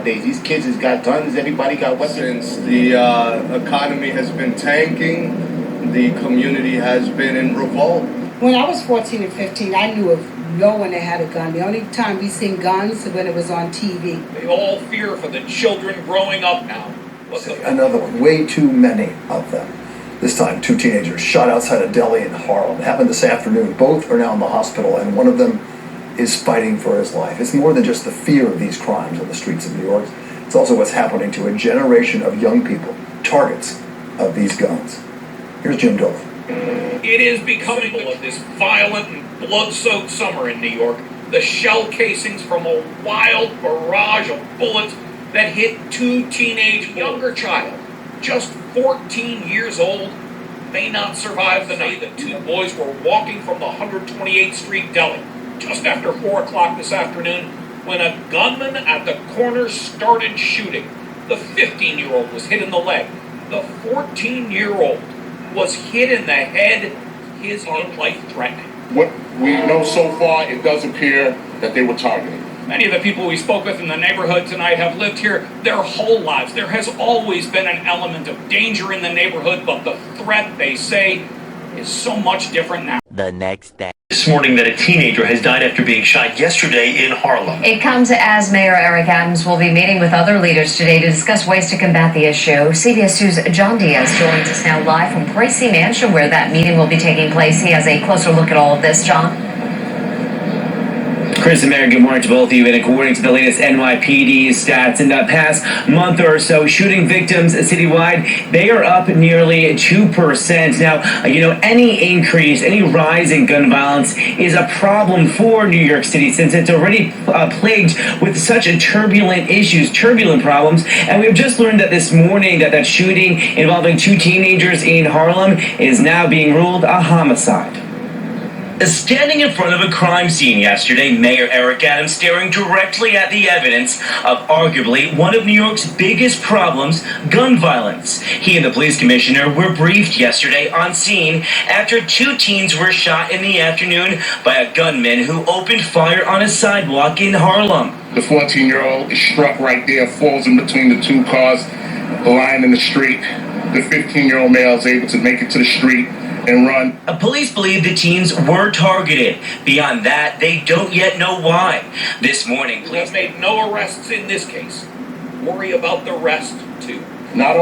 nowadays. These kids has got guns, everybody got weapons. Since the economy has been tanking, the community has been in revolt. When I was 14 and 15, I knew of no one that had a gun. The only time we seen guns was when it was on TV. They all fear for the children growing up now. Another one, way too many of them. This time, 2 teenagers shot outside a deli in Harlem. It happened this afternoon. Both are now in the hospital, and one of them is fighting for his life. It's more than just the fear of these crimes on the streets of New York. It's also what's happening to a generation of young people, targets of these guns. Here's Jim Dole. It is becoming of this violent and blood-soaked summer in New York. The shell casings from a wild barrage of bullets that hit 2 teenage younger child, just 14 years old, may not survive the night. The 2 boys were walking from the 128th Street Deli just after 4 o'clock this afternoon when a gunman at the corner started shooting. The 15-year-old was hit in the leg. The 14-year-old was hit in the head. His life-threatening. What we know so far, it does appear that they were targeted. Many of the people we spoke with in the neighborhood tonight have lived here their whole lives. There has always been an element of danger in the neighborhood, but the threat, they say, is so much different now. The next day. This morning that a teenager has died after being shot yesterday in Harlem. It comes as Mayor Eric Adams will be meeting with other leaders today to discuss ways to combat the issue. CBS 2's John Diaz joins us now live from Gracie Mansion, where that meeting will be taking place. He has a closer look at all of this. John? Chris and Mary, good morning to both of you. And according to the latest NYPD stats, in the past month or so, shooting victims citywide, they are up nearly 2%. Now, any increase, any rise in gun violence is a problem for New York City since it's already plagued with such turbulent issues, turbulent problems. And we've just learned that this morning that shooting involving 2 teenagers in Harlem is now being ruled a homicide. Standing in front of a crime scene yesterday, Mayor Eric Adams staring directly at the evidence of arguably one of New York's biggest problems, gun violence. He and the police commissioner were briefed yesterday on scene after 2 teens were shot in the afternoon by a gunman who opened fire on a sidewalk in Harlem. The 14-year-old is struck right there, falls in between the 2 cars lying in the street. The 15-year-old male is able to make it to the street and run. Police believe the teens were targeted. Beyond that, they don't yet know why. This morning, police have made no arrests in this case. Worry about the rest, too. Not